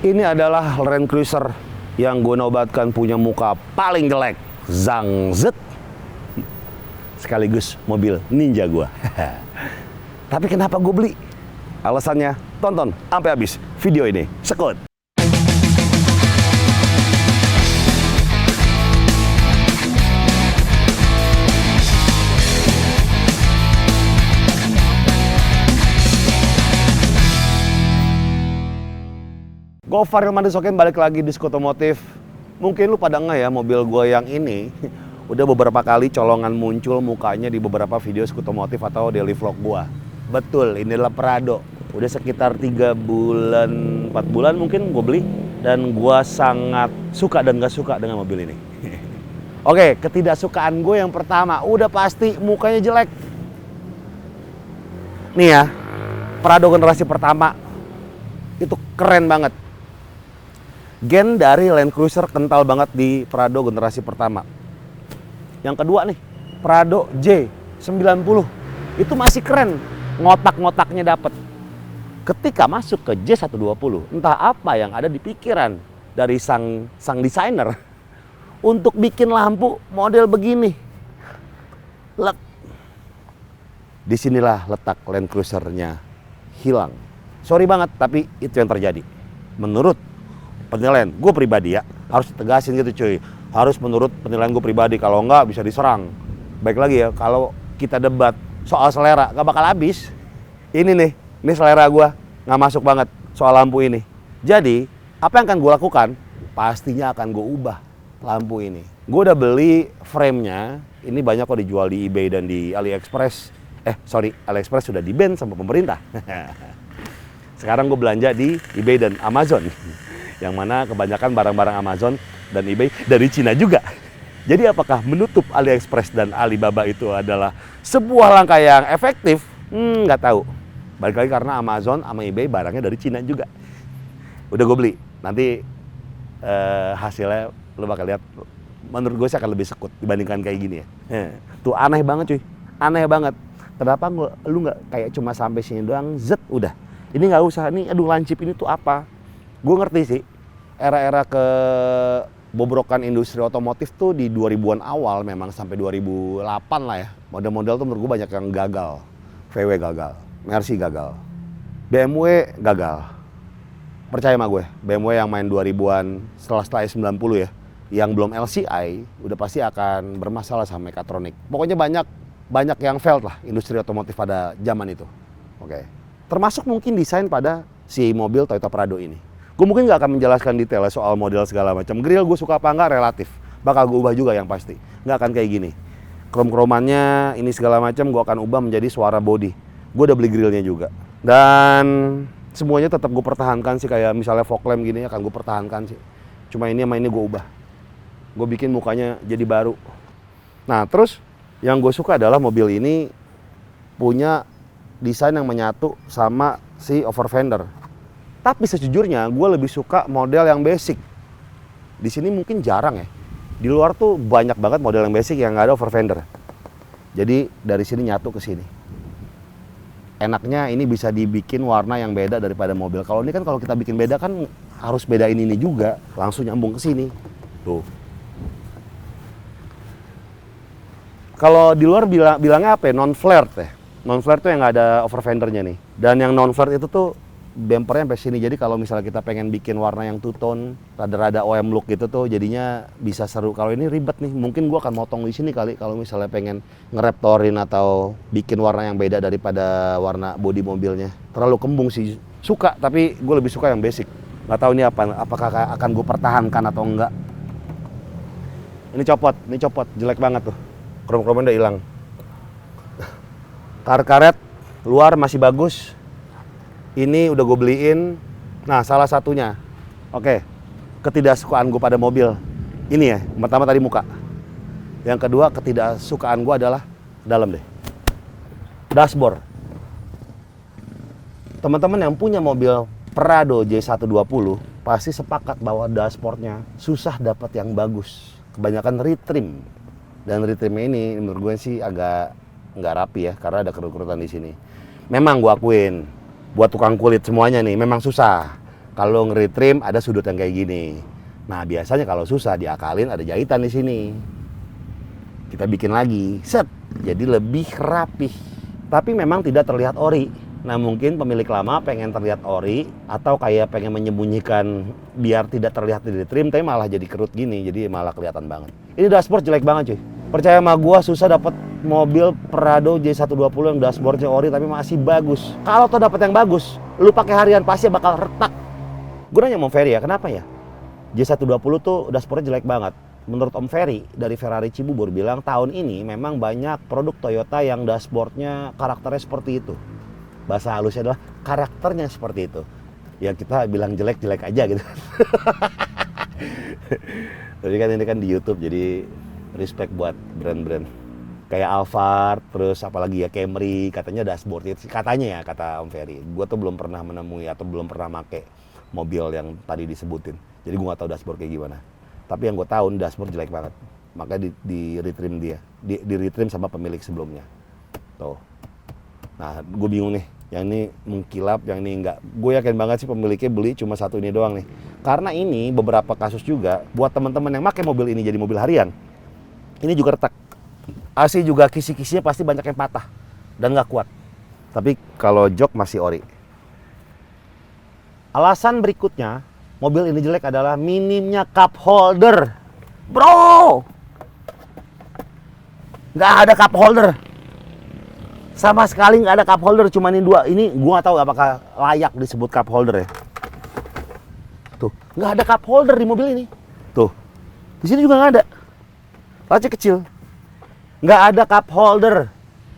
Ini adalah Land Cruiser yang gue nobatkan punya muka paling jelek, Zhang Zet. Sekaligus mobil ninja gue. Tapi kenapa gue beli? Alasannya, tonton sampai habis video ini. Sekut! Gofar Hilman Desoken balik lagi di Skutomotif. Mungkin lu pada nggak ya mobil gue yang ini udah beberapa kali colongan muncul mukanya di beberapa video Skutomotif atau daily vlog gue. Betul, ini adalah Prado. Udah sekitar 3 bulan, 4 bulan mungkin gue beli. Dan gue sangat suka dan gak suka dengan mobil ini. Oke, ketidaksukaan gue yang pertama udah pasti mukanya jelek. Nih ya, Prado generasi pertama itu keren banget. Gen dari Land Cruiser kental banget di Prado generasi pertama. Yang kedua nih, Prado J90. Itu masih keren, ngotak-ngotaknya dapet. Ketika masuk ke J120, entah apa yang ada di pikiran dari sang desainer untuk bikin lampu model begini. Disinilah letak Land Cruiser-nya hilang. Sorry banget, tapi itu yang terjadi. Menurut penilaian gue pribadi ya, harus ditegasin gitu cuy. Harus menurut penilaian gue pribadi, kalau enggak bisa diserang. Baik lagi ya, kalau kita debat soal selera, gak bakal habis. Ini nih, ini selera gue, gak masuk banget soal lampu ini. Jadi, apa yang akan gue lakukan? Pastinya akan gue ubah lampu ini. Gue udah beli frame-nya, ini banyak kok dijual di eBay dan di AliExpress. AliExpress sudah di-ban sama pemerintah. Sekarang gue belanja di eBay dan Amazon. Yang mana kebanyakan barang-barang Amazon dan eBay dari Cina juga. Jadi apakah menutup AliExpress dan Alibaba itu adalah sebuah langkah yang efektif? Nggak tahu. Balik lagi karena Amazon sama eBay barangnya dari Cina juga. Udah gue beli. Nanti hasilnya lo bakal lihat. Menurut gue sih akan lebih sekut dibandingkan kayak gini ya. Tuh aneh banget cuy. Aneh banget. Kenapa lu nggak kayak cuma sampai sini doang, zet udah. Ini nggak usah. Nih aduh lancip ini tuh apa? Gue ngerti sih. Era-era kebobrokan industri otomotif tuh di 2000-an awal memang sampai 2008 lah ya. Model-model tuh menurut gue banyak yang gagal. VW gagal, Mercy gagal, BMW gagal. Percaya sama gue, BMW yang main 2000-an setelah 90 ya, yang belum LCI udah pasti akan bermasalah sama mekatronik. Pokoknya banyak yang failed lah industri otomotif pada zaman itu. Oke. Termasuk mungkin desain pada si mobil Toyota Prado ini. Gue mungkin nggak akan menjelaskan detail soal model segala macam. Grill gue suka apa enggak relatif. Bakal gue ubah juga yang pasti. Nggak akan kayak gini. Krom-kromannya ini segala macam gue akan ubah menjadi suara body. Gue udah beli grillnya juga. Dan semuanya tetap gue pertahankan sih. Kayak misalnya fog lamp gini akan gue pertahankan sih. Cuma ini sama ini gue ubah. Gue bikin mukanya jadi baru. Nah terus yang gue suka adalah mobil ini punya desain yang menyatu sama si over fender. Tapi sejujurnya gue lebih suka model yang basic. Di sini mungkin jarang ya. Di luar tuh banyak banget model yang basic yang nggak ada over fender. Jadi dari sini nyatu ke sini. Enaknya ini bisa dibikin warna yang beda daripada mobil. Kalau ini kan kalau kita bikin beda kan harus bedain ini juga. Langsung nyambung ke sini. Tuh. Kalau di luar bilangnya apa ya? Non-flared ya. Non-flared tuh yang nggak ada over fendernya nih. Dan yang non-flared itu tuh bumpernya sampai sini, jadi kalau misalnya kita pengen bikin warna yang two tone, rada-rada OM look gitu tuh jadinya bisa seru. Kalau ini ribet nih, mungkin gua akan motong di sini kali kalau misalnya pengen ngereptorin atau bikin warna yang beda daripada warna bodi mobilnya. Terlalu kembung sih, suka tapi gue lebih suka yang basic. Nggak tahu ini apakah akan gue pertahankan atau enggak. Ini copot, jelek banget tuh. Krom-kromnya udah hilang. Kar-karet luar masih bagus. Ini udah gue beliin. Nah salah satunya, oke, ketidaksukaan gue pada mobil ini ya. Pertama tadi muka. Yang kedua ketidaksukaan gue adalah dalam deh, dashboard. Teman-teman yang punya mobil Prado J120 pasti sepakat bahwa dashboardnya susah dapat yang bagus. Kebanyakan retrim. Dan retrimnya ini menurut gue sih agak nggak rapi ya, karena ada kerut-kerutan di sini. Memang gue akuin, buat tukang kulit semuanya nih memang susah. Kalau nge-retrim ada sudut yang kayak gini. Nah, biasanya kalau susah diakalin ada jahitan di sini. Kita bikin lagi, set. Jadi lebih rapih. Tapi memang tidak terlihat ori. Nah, mungkin pemilik lama pengen terlihat ori atau kayak pengen menyembunyikan biar tidak terlihat di trim, tapi malah jadi kerut gini, jadi malah kelihatan banget. Ini dashboard jelek banget cuy. Percaya sama gua, susah dapat mobil Prado J120 yang dashboardnya ori tapi masih bagus. Kalau tuh dapat yang bagus, lu pakai harian pasti bakal retak. Gue nanya sama Ferry ya, kenapa ya? J120 tuh dashboardnya jelek banget. Menurut Om Ferry dari Ferrari Cibubur bilang tahun ini memang banyak produk Toyota yang dashboardnya karakternya seperti itu. Bahasa halusnya adalah karakternya seperti itu. Ya kita bilang jelek-jelek aja gitu. Tapi kan ini kan di YouTube, jadi respect buat brand-brand kayak Alphard, terus apalagi ya Camry, katanya dashboard itu katanya ya, kata Om Ferry. Gue tuh belum pernah menemui atau belum pernah make mobil yang tadi disebutin. Jadi gue nggak tahu dashboard kayak gimana. Tapi yang gue tahu dashboard jelek banget. Makanya di retrim dia, di retrim sama pemilik sebelumnya. Tuh. Nah, gue bingung nih. Yang ini mengkilap, yang ini enggak. Gue yakin banget sih pemiliknya beli cuma satu ini doang nih. Karena ini beberapa kasus juga buat teman-teman yang pakai mobil ini jadi mobil harian. Ini juga retak. AC juga kisi-kisinya pasti banyak yang patah dan nggak kuat. Tapi kalau jok masih ori. Alasan berikutnya mobil ini jelek adalah minimnya cup holder. Bro! Nggak ada cup holder. Sama sekali nggak ada cup holder, cuma ini dua. Ini gua nggak tahu apakah layak disebut cup holder ya. Tuh, nggak ada cup holder di mobil ini. Tuh, di sini juga nggak ada. Laci kecil. Nggak ada cup holder.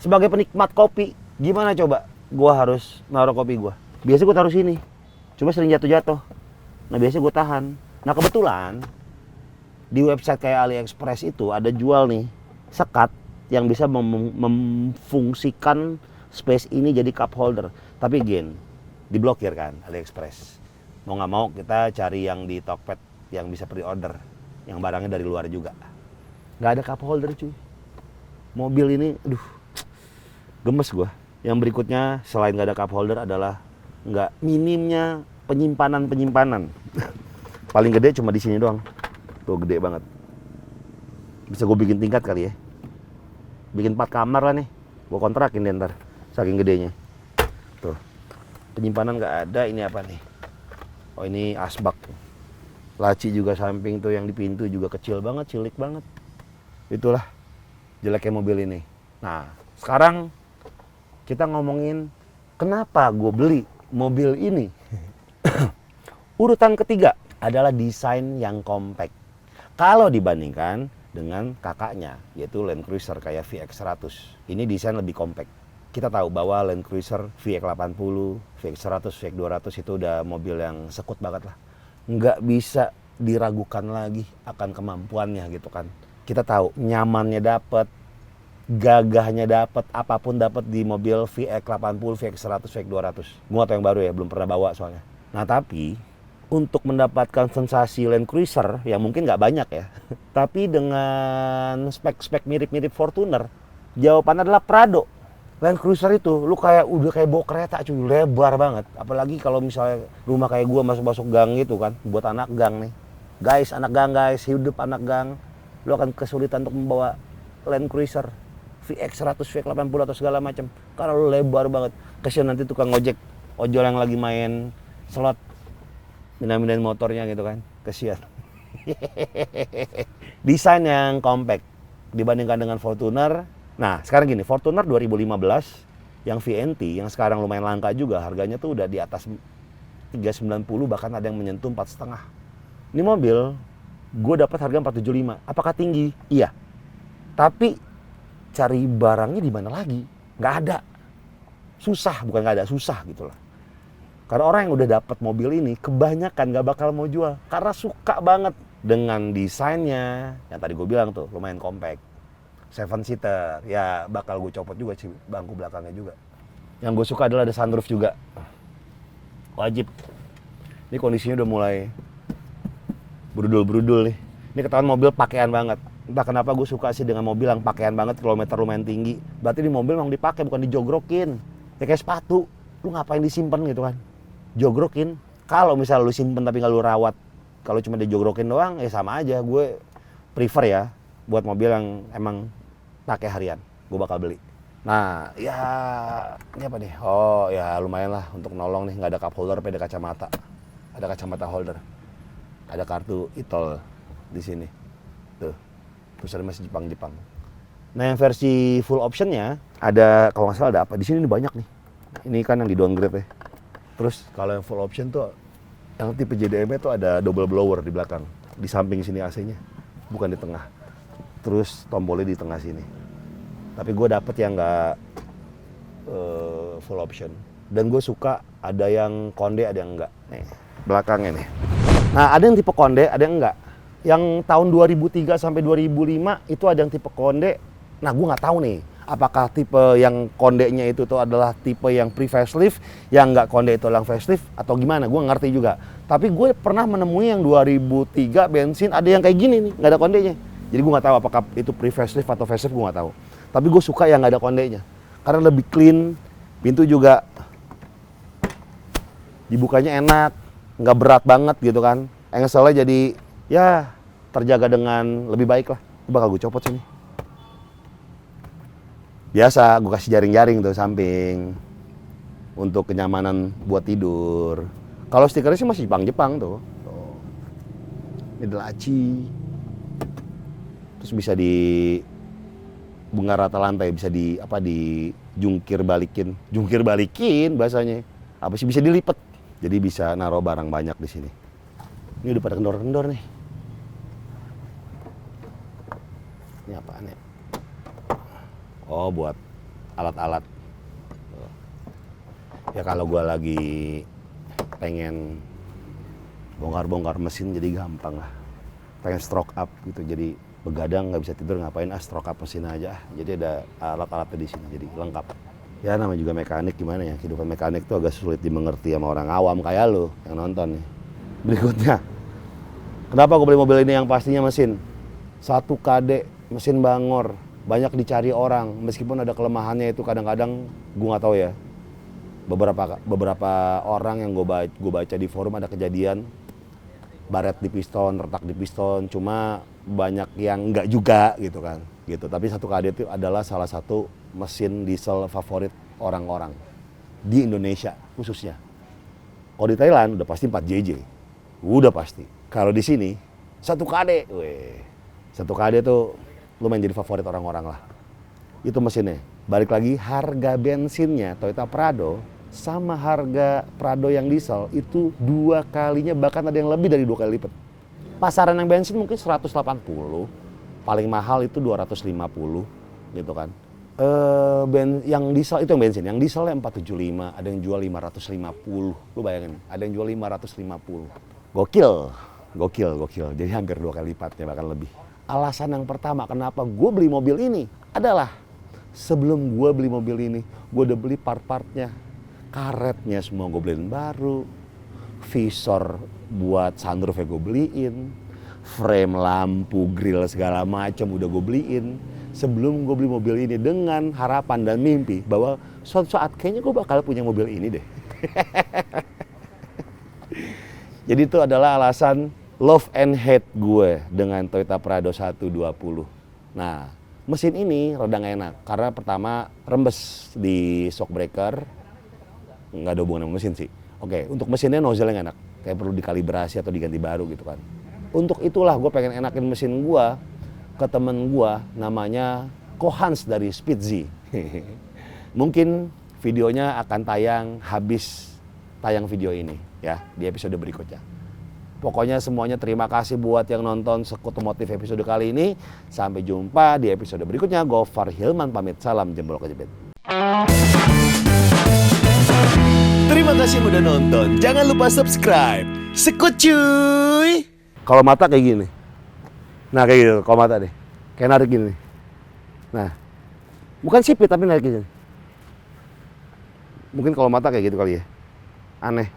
Sebagai penikmat kopi, gimana coba? Gua harus naruh kopi gua. Biasa gua taruh sini. Cuma sering jatuh-jatuh. Nah, biasanya gue tahan. Nah, kebetulan di website kayak AliExpress itu ada jual nih sekat yang bisa memfungsikan space ini jadi cup holder. Tapi again, diblokir kan AliExpress. Mau nggak mau kita cari yang di Tokped yang bisa pre-order, yang barangnya dari luar juga. Nggak ada cup holder cuy. Mobil ini, aduh, gemes gue. Yang berikutnya selain nggak ada cup holder adalah nggak minimnya penyimpanan. Paling gede cuma di sini doang. Tuh gede banget. Bisa gue bikin tingkat kali ya. Bikin 4 kamar lah nih. Gue kontrakin deh ntar. Saking gedenya. Tuh. Penyimpanan nggak ada. Ini apa nih? Oh, ini asbak. Laci juga samping tuh yang di pintu juga kecil banget, cilik banget. Itulah jeleknya mobil ini. Nah, sekarang kita ngomongin kenapa gue beli mobil ini. Urutan ketiga adalah desain yang compact. Kalau dibandingkan dengan kakaknya, yaitu Land Cruiser kayak VX100. Ini desain lebih compact. Kita tahu bahwa Land Cruiser VX80, VX100, VX200 itu udah mobil yang sekut banget lah. Nggak bisa diragukan lagi akan kemampuannya gitu kan. Kita tahu nyamannya dapet, gagahnya dapat, apapun dapat di mobil VX80, VX100, VX200. Gua atau yang baru ya, belum pernah bawa soalnya. Nah, tapi untuk mendapatkan sensasi Land Cruiser yang mungkin nggak banyak ya, tapi dengan spek-spek mirip-mirip Fortuner, jawabannya adalah Prado. Land Cruiser itu lu udah kayak bawa kereta cuy, lebar banget. Apalagi kalau misalnya rumah kayak gua masuk-masuk gang gitu kan, buat anak gang nih. Guys, anak gang guys, hidup anak gang. Lu akan kesulitan untuk membawa Land Cruiser VX100, VX80 atau segala macam. Karena lu lebar banget. Kasian nanti tukang ojek, ojol yang lagi main slot, mindahin motornya gitu kan. Kasian. Desain yang compact dibandingkan dengan Fortuner. Nah, sekarang gini, Fortuner 2015 yang VNT yang sekarang lumayan langka juga, harganya tuh udah di atas 390, bahkan ada yang menyentuh 4,5. Ini mobil gue dapat harga 475. Apakah tinggi? Iya. Tapi cari barangnya di mana lagi? Nggak ada. Susah, bukan nggak ada, susah gitu lah. Karena orang yang udah dapat mobil ini kebanyakan nggak bakal mau jual karena suka banget dengan desainnya. Yang tadi gue bilang tuh lumayan compact, 7 seater. Ya bakal gue copot juga sih bangku belakangnya juga. Yang gue suka adalah ada sunroof juga. Wajib. Ini kondisinya udah mulai berudul-berudul nih. Ini ketahuan mobil pakaian banget. Entah kenapa gue suka sih dengan mobil yang pakaian banget, kilometer lumayan tinggi. Berarti di mobil memang dipakai, bukan dijogrokin. Ya kayak sepatu, lu ngapain disimpan gitu kan? Jogrokin. Kalau misalnya lu simpen tapi nggak lu rawat, kalau cuma dijogrokin doang, ya sama aja. Gue prefer ya buat mobil yang emang pakai harian, gue bakal beli. Nah, ya ini apa nih? Oh ya lumayan lah untuk nolong nih, nggak ada cup holder, tapi ada kacamata. Ada kacamata holder. Ada kartu e-tol di sini. Tuh, tulisannya masih Jepang-Jepang. Nah yang versi full optionnya ada, kalau nggak salah ada apa? Di sini banyak nih. Ini kan yang di downgrade ya. Terus kalau yang full option tuh, yang tipe JDM-nya tuh ada double blower di belakang. Di samping sini AC-nya, bukan di tengah. Terus tombolnya di tengah sini. Tapi gue dapet yang nggak full option. Dan gue suka ada yang konde, ada yang enggak. Nih, belakangnya nih. Nah, ada yang tipe konde, ada yang enggak. Yang tahun 2003 sampai 2005 itu ada yang tipe konde. Nah, gue nggak tahu nih, apakah tipe yang kondenya itu tuh adalah tipe yang pre-facelift, yang nggak konde itu yang facelift, atau gimana, gue ngerti juga. Tapi gue pernah menemui yang 2003 bensin, ada yang kayak gini nih, nggak ada kondenya. Jadi gue nggak tahu apakah itu pre-facelift atau facelift, gue nggak tahu. Tapi gue suka yang nggak ada kondenya, karena lebih clean, pintu juga dibukanya enak, nggak berat banget gitu kan. Engselnya jadi ya terjaga dengan lebih baik lah. Ini bakal gue copot sini. Biasa gue kasih jaring-jaring tuh samping untuk kenyamanan buat tidur. Kalau stikernya sih masih Jepang-Jepang tuh. Ini delaci. Terus bisa di bunga rata lantai, bisa di apa, di jungkir balikin bahasanya. Apa sih, bisa dilipat. Jadi bisa naruh barang banyak di sini. Ini udah pada kendor-kendor nih. Ini apaan ya? Oh, buat alat-alat. Ya kalau gua lagi pengen bongkar-bongkar mesin jadi gampang lah. Pengen stroke up gitu, jadi begadang nggak bisa tidur, ngapain stroke up mesin aja. Jadi ada alat-alatnya di sini, jadi lengkap. Ya namanya juga mekanik, gimana ya, kehidupan mekanik tuh agak sulit dimengerti sama orang awam kayak lu yang nonton nih. Berikutnya, kenapa gue beli mobil ini? Yang pastinya mesin 1KD, mesin Bangor, banyak dicari orang, meskipun ada kelemahannya itu kadang-kadang gue nggak tahu ya. Beberapa orang yang gue baca di forum ada kejadian baret di piston, retak di piston, cuma banyak yang enggak juga gitu kan. Gitu. Tapi 1KD itu adalah salah satu mesin diesel favorit orang-orang di Indonesia khususnya. Kalau di Thailand udah pasti 4JJ. Udah pasti. Kalau di sini 1KD. 1KD tuh lumayan jadi favorit orang-orang lah. Itu mesinnya. Balik lagi, harga bensinnya Toyota Prado sama harga Prado yang diesel itu 2 kalinya, bahkan ada yang lebih dari 2 kali lipat. Pasaran yang bensin mungkin 180, paling mahal itu 250 gitu kan. Yang diesel itu yang bensin, yang dieselnya 475, ada yang jual 550. Lu bayangin, ada yang jual 550. Gokil. Jadi hampir 2 kali lipatnya, bahkan lebih. Alasan yang pertama kenapa gue beli mobil ini adalah sebelum gue beli mobil ini, gue udah beli part-partnya. Karetnya semua gue beliin baru, visor buat sunroof gue beliin, frame lampu, grill segala macam udah gue beliin. Sebelum gue beli mobil ini dengan harapan dan mimpi bahwa suatu saat kayaknya gue bakal punya mobil ini deh. Jadi itu adalah alasan love and hate gue dengan Toyota Prado 120. Nah, mesin ini rada gak enak karena pertama rembes di shock breaker. Nggak ada hubungan sama mesin sih. Oke, untuk mesinnya nozzle yang enak, kayak perlu dikalibrasi atau diganti baru gitu kan. Untuk itulah gue pengen enakin mesin gue ke temen gue namanya Kohans dari Speedzy. Mungkin videonya akan tayang habis tayang video ini ya, di episode berikutnya. Pokoknya semuanya terima kasih buat yang nonton Sekutomotif episode kali ini. Sampai jumpa di episode berikutnya. Gofar Hilman pamit, salam jempol kejepit. Terima kasih udah nonton. Jangan lupa subscribe. Sekut cuy. Kalau mata kayak gini. Nah kayak gitu, kalau mata deh. Kayak narik gini. Nah, bukan sipit tapi narik gini. Mungkin kalau mata kayak gitu kali ya. Aneh.